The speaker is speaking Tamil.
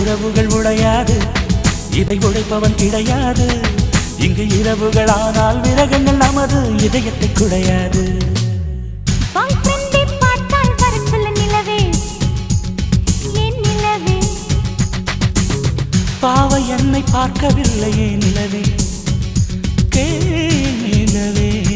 உறவுகள் உடையாது, இதை உடைப்பவன் கிடையாது. இங்கு இரவுகள் ஆனால் விரகங்கள் நமது இதயத்தை குடையாது. பாவை என்னை பார்க்கவில்லையே நிலவே, நிலவே.